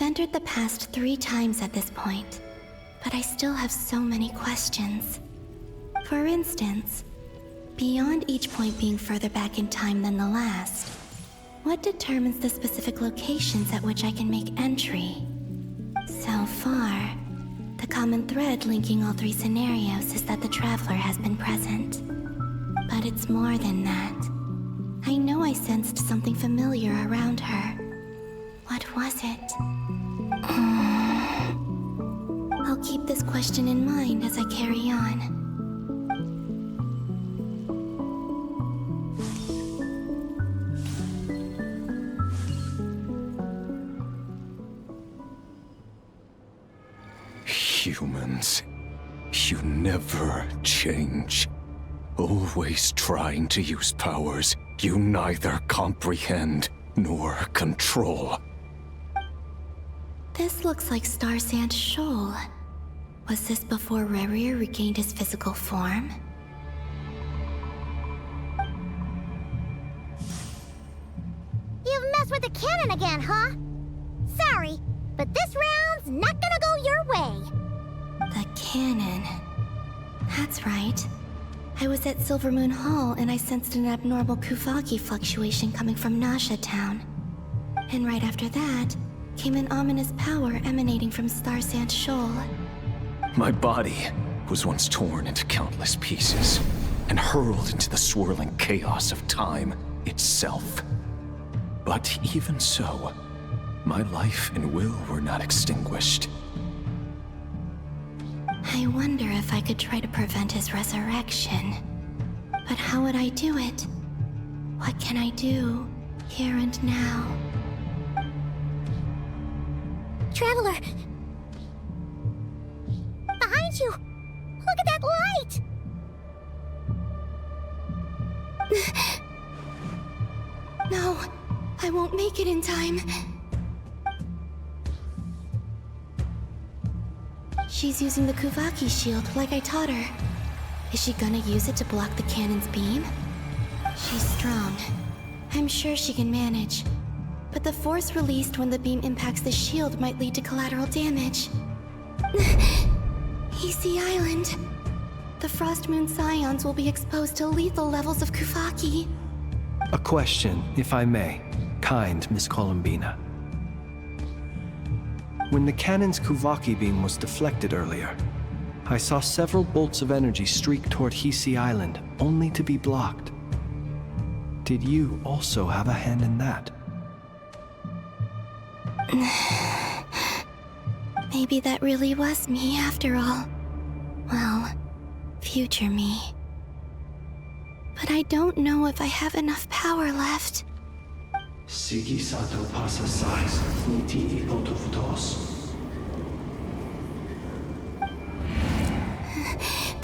I've entered the past 3 times at this point, but I still have so many questions. For instance, beyond each point being further back in time than the last, what determines the specific locations at which I can make entry? So far, the common thread linking all 3 scenarios is that the Traveler has been present. But it's more than that. I know I sensed something familiar around her. What was it? I'll keep this question in mind as I carry on. Humans, you never change. Always trying to use powers you neither comprehend nor control. This looks like Star Sand Shoal. Was this before Rerir regained his physical form? You've messed with the cannon again, huh? Sorry, but this round's not gonna go your way. The cannon. That's right. I was at Silvermoon Hall and I sensed an abnormal Kuvagi fluctuation coming from Nasha Town. And right after that, came an ominous power emanating from Star Sand Shoal. My body was once torn into countless pieces and hurled into the swirling chaos of time itself. But even so, my life and will were not extinguished. I wonder if I could try to prevent his resurrection. But how would I do it? What can I do, here and now? Traveler! Behind you! Look at that light! No, I won't make it in time. She's using the Kuvaki shield like I taught her. Is she gonna use it to block the cannon's beam? She's strong. I'm sure she can manage. But the force released when the beam impacts the shield might lead to collateral damage. EC Island. The Frost Moon Scions will be exposed to lethal levels of Kuvaki. A question, if I may. Kind Miss Columbina. When the cannon's Kuvaki beam was deflected earlier, I saw several bolts of energy streak toward Hisi Island, only to be blocked. Did you also have a hand in that? Maybe that really was me after all. Well, future me. But I don't know if I have enough power left. Sigi sato pasa sais, niti ipotofutos.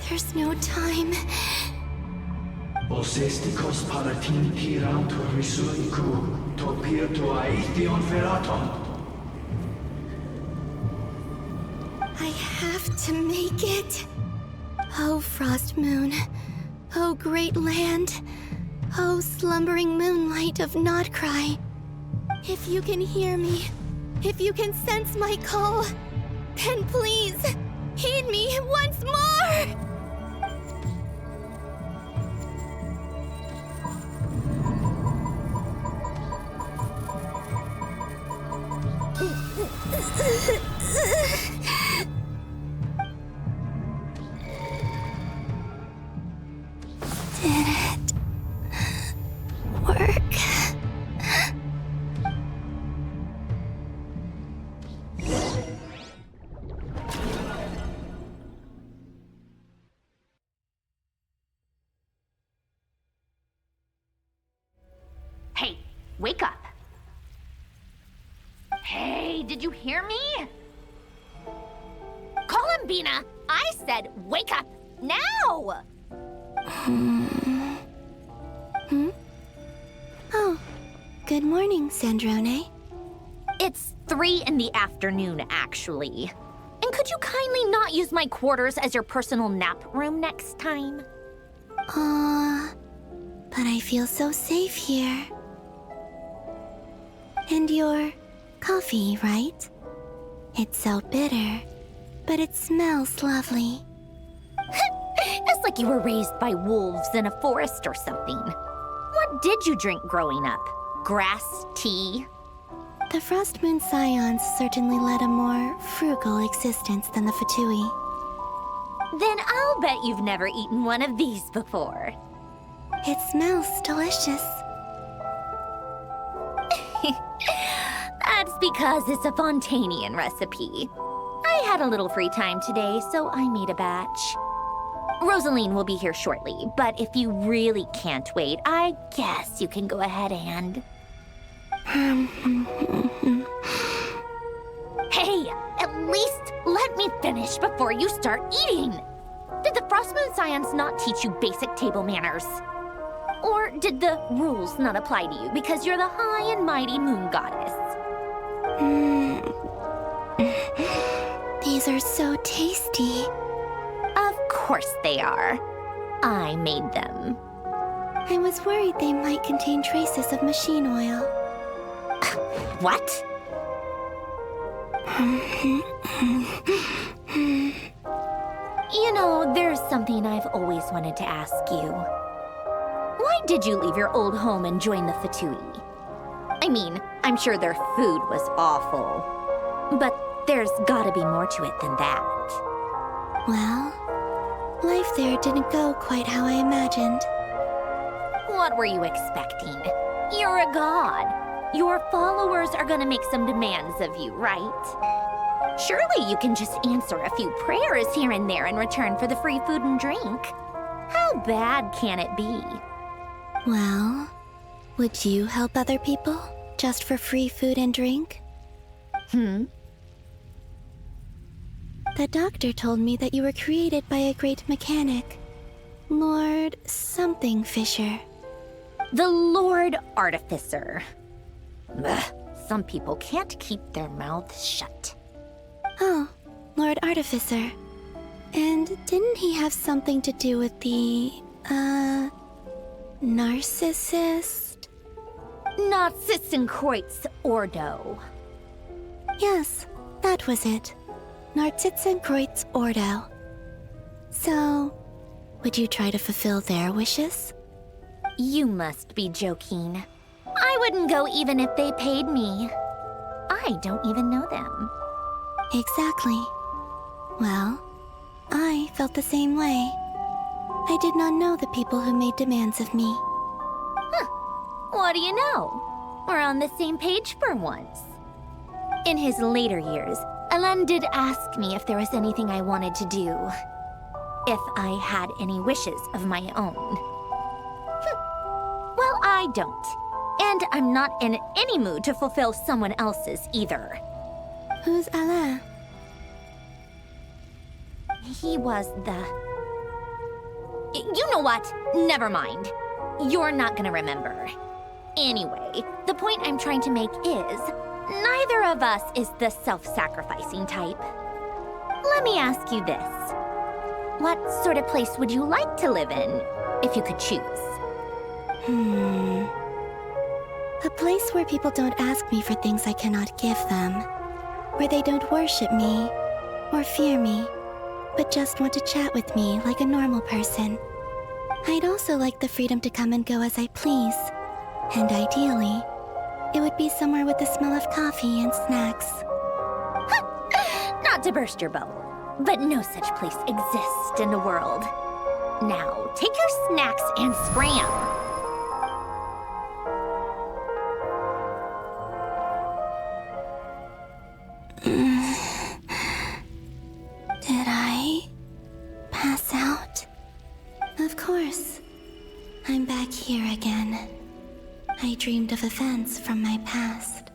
There's no time. Osestikos paratin tirantur risuiku, topirto aithion feraton. I have to make it. Oh, Frost Moon. Oh, great land. Oh, slumbering moonlight of Nodcry. If you can hear me, if you can sense my call, then please, heed me once more! Did it work? Hey, wake up. Hey, did you hear me? Columbina, I said wake up now! Oh, good morning, Sandrone. It's 3 in the afternoon, actually. And could you kindly not use my quarters as your personal nap room next time? But I feel so safe here. And your coffee, right? It's so bitter, but it smells lovely. It's like you were raised by wolves in a forest or something. What did you drink growing up? Grass tea? The Frost Moon Scions certainly led a more frugal existence than the Fatui. Then I'll bet you've never eaten one of these before. It smells delicious. That's because it's a Fontanian recipe. I had a little free time today, so I made a batch. Rosaline will be here shortly, but if you really can't wait, I guess you can go ahead and... Hey, at least let me finish before you start eating! Did the Frost Moon Scions not teach you basic table manners? Or did the rules not apply to you because you're the high and mighty moon goddess? These are so tasty. Of course they are. I made them. I was worried they might contain traces of machine oil. What? You know, there's something I've always wanted to ask you. Why did you leave your old home and join the Fatui? I mean, I'm sure their food was awful. But there's gotta be more to it than that. Well, life there didn't go quite how I imagined. What were you expecting? You're a god. Your followers are gonna make some demands of you, right? Surely you can just answer a few prayers here and there in return for the free food and drink. How bad can it be? Well, would you help other people just for free food and drink? The doctor told me that you were created by a great mechanic, Lord something Fisher. The Lord Artificer. Ugh, some people can't keep their mouths shut. Oh, Lord Artificer. And didn't he have something to do with the, narcissist? Narcissenkreuz Ordo. Yes, that was it. Narcissenkreuz Ordo. So, would you try to fulfill their wishes? You must be joking. I wouldn't go even if they paid me. I don't even know them. Exactly. Well, I felt the same way. I did not know the people who made demands of me. What do you know? We're on the same page for once. In his later years, Alain did ask me if there was anything I wanted to do. If I had any wishes of my own. Well, I don't. And I'm not in any mood to fulfill someone else's either. Who's Alain? He was the... You know what? Never mind. You're not gonna remember. Anyway, the point I'm trying to make is, neither of us is the self-sacrificing type. Let me ask you this. What sort of place would you like to live in, if you could choose? A place where people don't ask me for things I cannot give them. Where they don't worship me, or fear me, but just want to chat with me like a normal person. I'd also like the freedom to come and go as I please. And ideally, it would be somewhere with the smell of coffee and snacks. Not to burst your bubble, but no such place exists in the world. Now, take your snacks and scram. Did I pass out? Of course. I'm back here again. I dreamed of events from my past.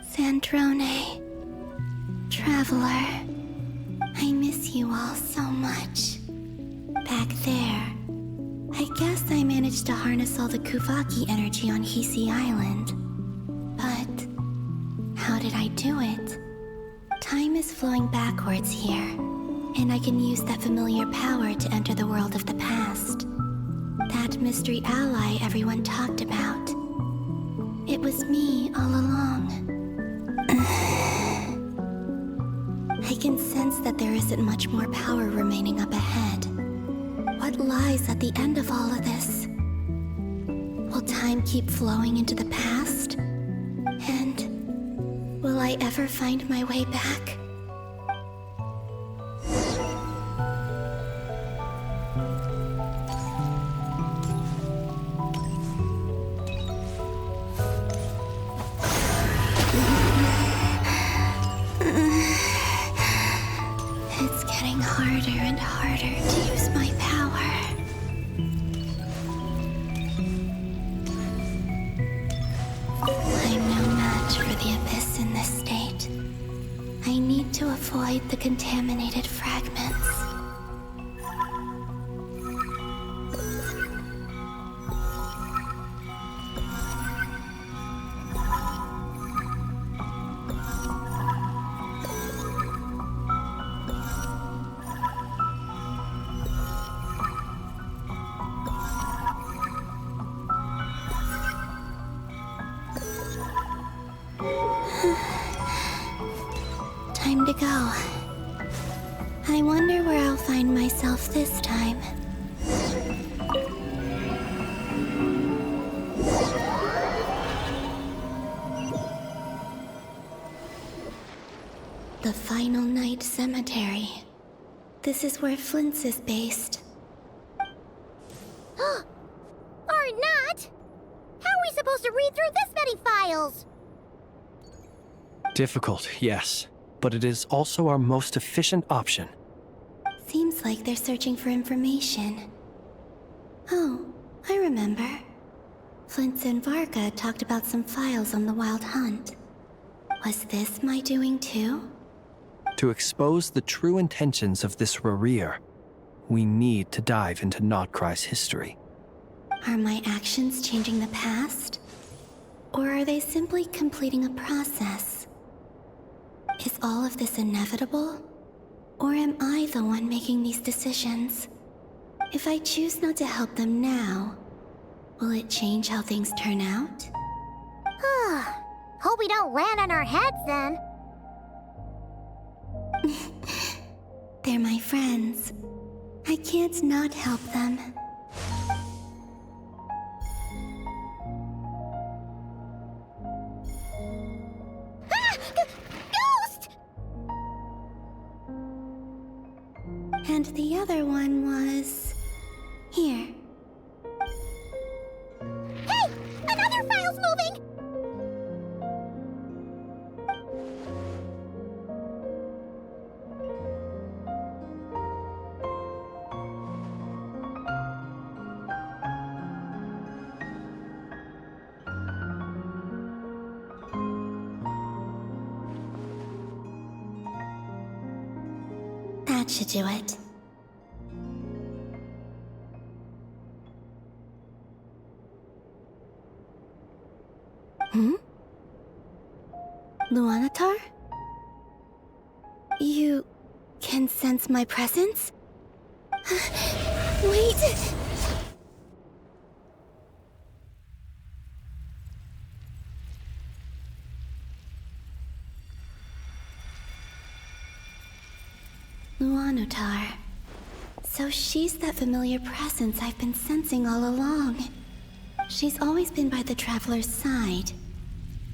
Sandrone. Traveler. I miss you all so much. Back there. I guess I managed to harness all the Kuvaki energy on Hisi Island. But how did I do it? Time is flowing backwards here, and I can use that familiar power to enter the world of the past. That mystery ally everyone talked about. It was me all along. can sense that there isn't much more power remaining up ahead. What lies at the end of all of this? Will time keep flowing into the past? And will I ever find my way back? It's getting harder and harder to use my power. I'm no match for the Abyss in this state. I need to avoid the contaminated fragments. Time to go. I wonder where I'll find myself this time. The Final Night Cemetery. This is where Flint's is based. Or not! How are we supposed to read through this many files? Difficult, yes, but it is also our most efficient option. Seems like they're searching for information. Oh, I remember. Flint and Varga talked about some files on the Wild Hunt. Was this my doing too? To expose the true intentions of this Rarir, we need to dive into Notcry's history. Are my actions changing the past? Or are they simply completing a process? Is all of this inevitable? Or am I the one making these decisions? If I choose not to help them now, will it change how things turn out? Hope we don't land on our heads then. They're my friends. I can't not help them. Ghost! And the other one was... here. Hey! Another file's moving! That should do it. Luanatar? You can sense my presence? Wait! Luanatar. So she's that familiar presence I've been sensing all along. She's always been by the Traveler's side.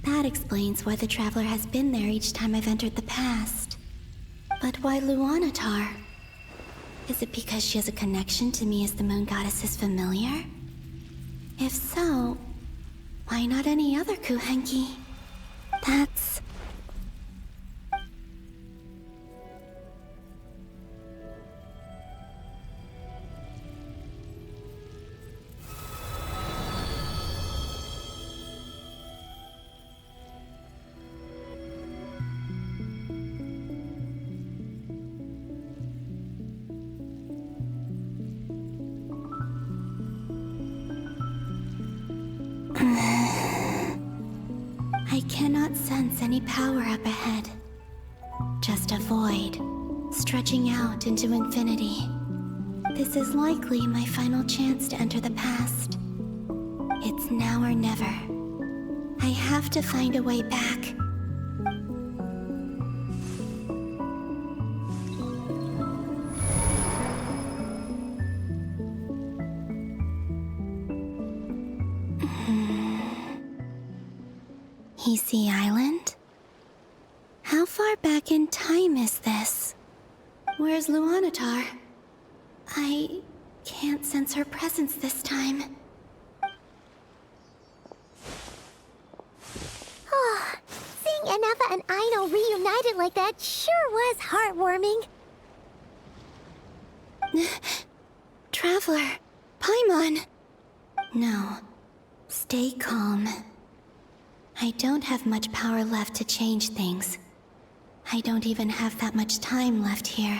That explains why the Traveler has been there each time I've entered the past. But why Luanatar? Is it because she has a connection to me as the Moon Goddess's familiar? If so, why not any other Kuhenki? That's... I cannot sense any power up ahead. Just a void, stretching out into infinity. This is likely my final chance to enter the past. It's now or never. I have to find a way back. Hisey Island? How far back in time is this? Where's Luanatar? I can't sense her presence this time. Oh, seeing Anafa and Aino reunited like that sure was heartwarming. Traveler, Paimon. No, stay calm. I don't have much power left to change things. I don't even have that much time left here.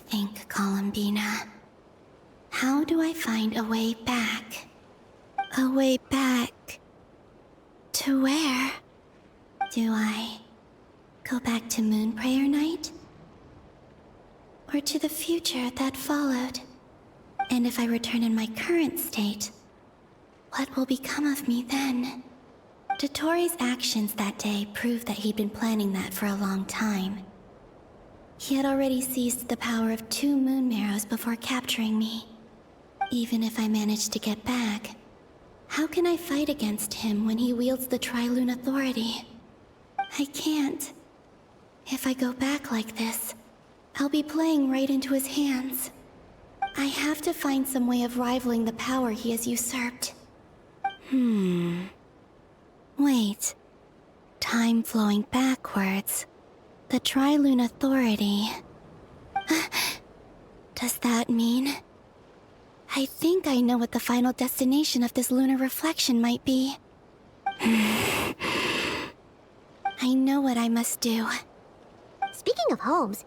Think, Columbina. How do I find a way back? A way back... to where? Do I go back to Moon Prayer Night? Or to the future that followed? And if I return in my current state, what will become of me then? Dotori's actions that day proved that he'd been planning that for a long time. He had already seized the power of 2 moon marrows before capturing me. Even if I managed to get back, how can I fight against him when he wields the Tri-Lune Authority? I can't. If I go back like this, I'll be playing right into his hands. I have to find some way of rivaling the power he has usurped. Wait. Time flowing backwards. The Tri-Lune Authority. Does that mean... I think I know what the final destination of this lunar reflection might be. I know what I must do. Speaking of homes,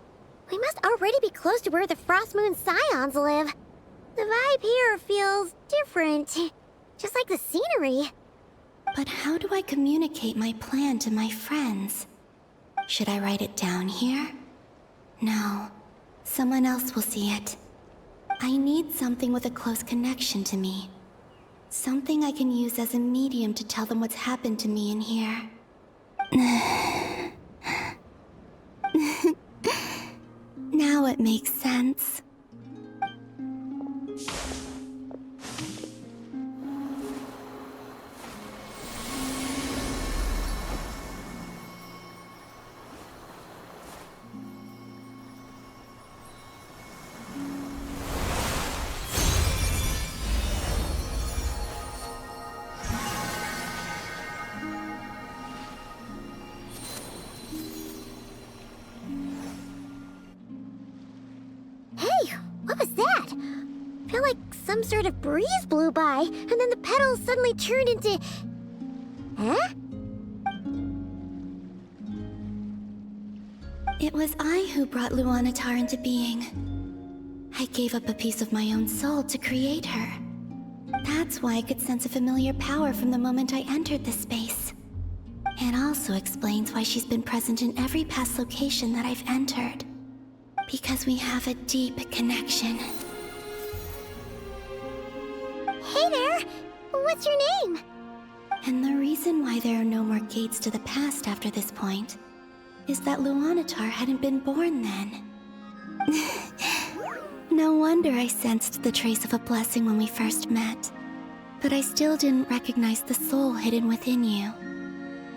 we must already be close to where the Frost Moon Scions live. The vibe here feels different, just like the scenery. But how do I communicate my plan to my friends? Should I write it down here? No. Someone else will see it. I need something with a close connection to me. Something I can use as a medium to tell them what's happened to me in here. Now it makes sense. Hey, what was that? I feel like some sort of breeze blew by, and then the petals suddenly turned into... Huh? It was I who brought Luanatar into being. I gave up a piece of my own soul to create her. That's why I could sense a familiar power from the moment I entered this space. It also explains why she's been present in every past location that I've entered. Because we have a deep connection. Hey there! What's your name? And the reason why there are no more gates to the past after this point is that Luanatar hadn't been born then. No wonder I sensed the trace of a blessing when we first met. But I still didn't recognize the soul hidden within you.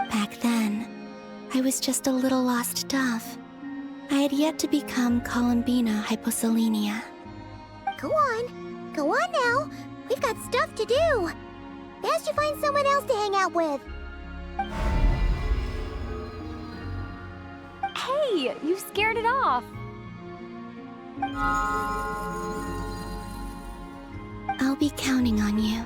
Back then, I was just a little lost dove. I had yet to become Columbina Hyposelenia. Go on now. We've got stuff to do. Best you find someone else to hang out with. Hey, you scared it off. I'll be counting on you.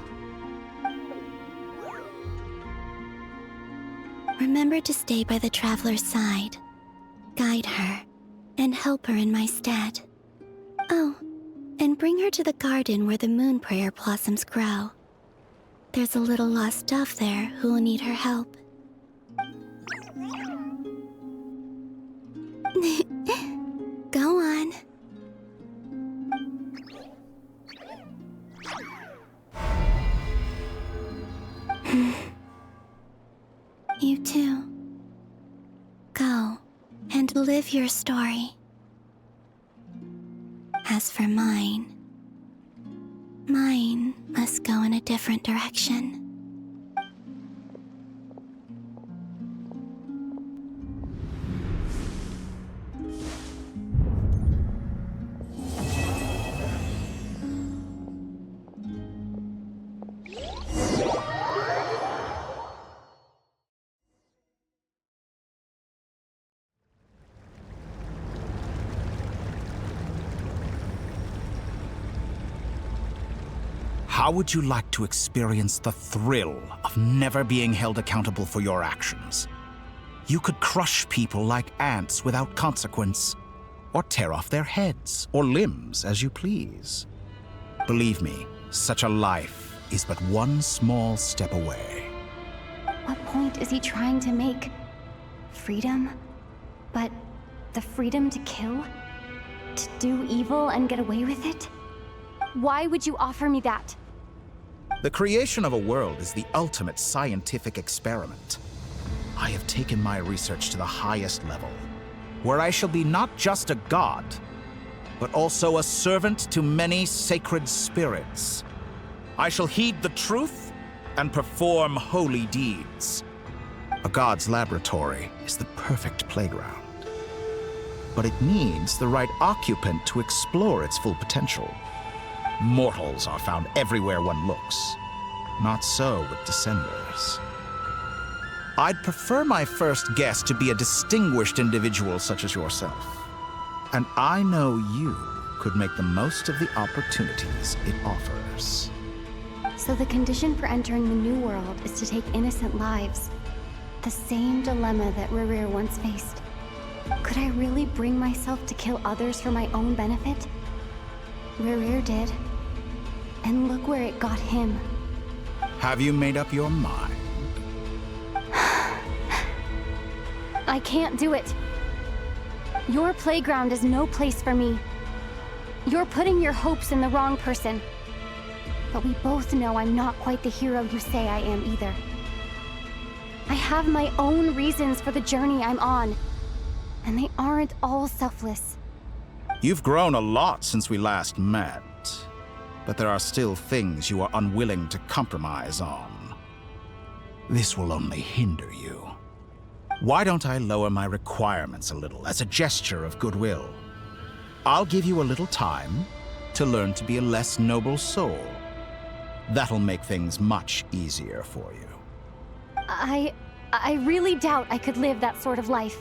Remember to stay by the traveler's side, guide her, and help her in my stead. Oh, and bring her to the garden where the moon prayer blossoms grow. There's a little lost dove there who will need her help. Go on. You too. Go and live your story. As for mine must go in a different direction. How would you like to experience the thrill of never being held accountable for your actions? You could crush people like ants without consequence, or tear off their heads or limbs as you please. Believe me, such a life is but one small step away. What point is he trying to make? Freedom? But the freedom to kill? To do evil and get away with it? Why would you offer me that? The creation of a world is the ultimate scientific experiment. I have taken my research to the highest level, where I shall be not just a god, but also a servant to many sacred spirits. I shall heed the truth and perform holy deeds. A god's laboratory is the perfect playground. But it needs the right occupant to explore its full potential. Mortals are found everywhere one looks. Not so with Descenders. I'd prefer my first guest to be a distinguished individual such as yourself. And I know you could make the most of the opportunities it offers. So the condition for entering the new world is to take innocent lives. The same dilemma that Rerir once faced. Could I really bring myself to kill others for my own benefit? Rerir did. And look where it got him. Have you made up your mind? I can't do it. Your playground is no place for me. You're putting your hopes in the wrong person. But we both know I'm not quite the hero you say I am either. I have my own reasons for the journey I'm on. And they aren't all selfless. You've grown a lot since we last met. But there are still things you are unwilling to compromise on. This will only hinder you. Why don't I lower my requirements a little as a gesture of goodwill? I'll give you a little time to learn to be a less noble soul. That'll make things much easier for you. I really doubt I could live that sort of life.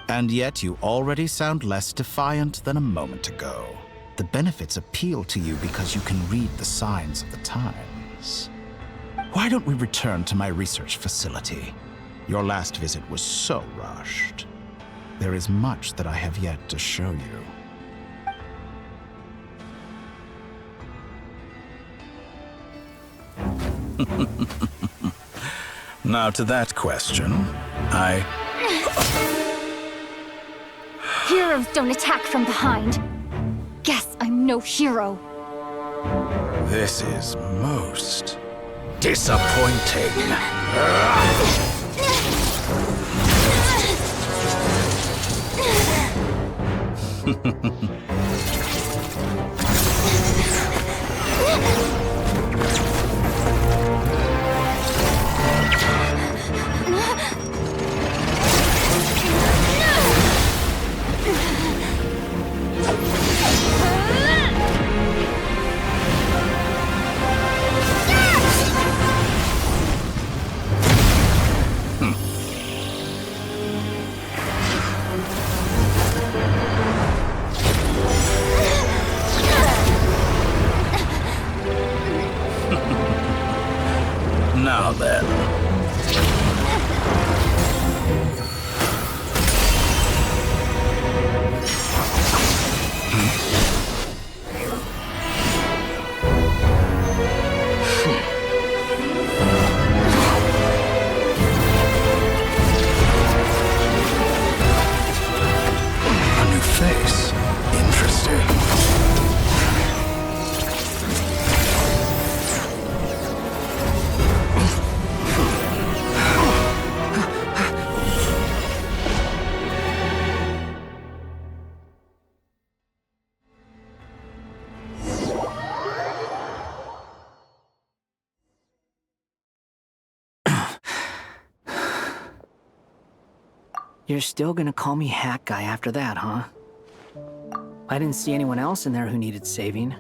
And yet you already sound less defiant than a moment ago. The benefits appeal to you because you can read the signs of the times. Why don't we return to my research facility? Your last visit was so rushed. There is much that I have yet to show you. Now to that question, Heroes don't attack from behind. Guess I'm no hero. This is most disappointing. Now then. A new face. Interesting. You're still gonna call me Hack Guy after that, huh? I didn't see anyone else in there who needed saving.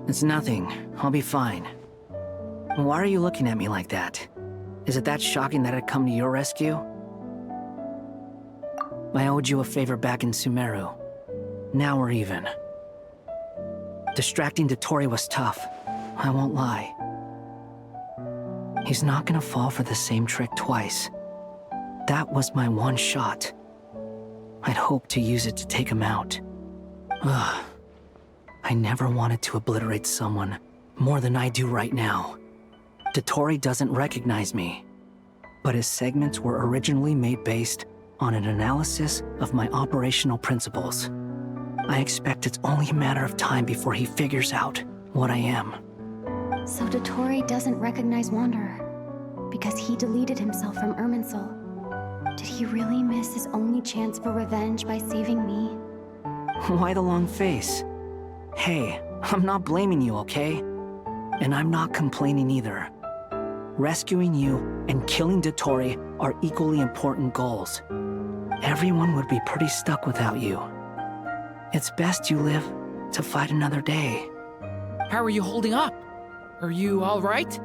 It's nothing. I'll be fine. Why are you looking at me like that? Is it that shocking that I'd come to your rescue? I owed you a favor back in Sumeru. Now we're even. Distracting Dotori was tough, I won't lie. He's not gonna fall for the same trick twice. That was my one shot. I'd hoped to use it to take him out. Ugh. I never wanted to obliterate someone more than I do right now. Dotori doesn't recognize me, but his segments were originally made based on an analysis of my operational principles. I expect it's only a matter of time before he figures out what I am. So Dotori doesn't recognize Wanderer because he deleted himself from Irminsul. Did he really miss his only chance for revenge by saving me? Why the long face? Hey, I'm not blaming you, okay? And I'm not complaining either. Rescuing you and killing Dotori are equally important goals. Everyone would be pretty stuck without you. It's best you live to fight another day. How are you holding up? Are you all right?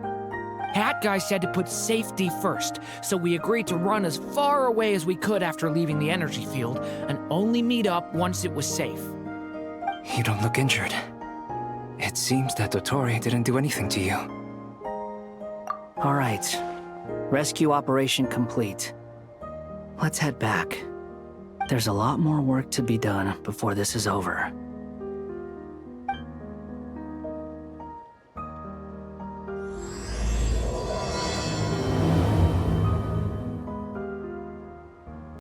Hat Guy said to put safety first, so we agreed to run as far away as we could after leaving the energy field, and only meet up once it was safe. You don't look injured. It seems that Dotori didn't do anything to you. All right. Rescue operation complete. Let's head back. There's a lot more work to be done before this is over.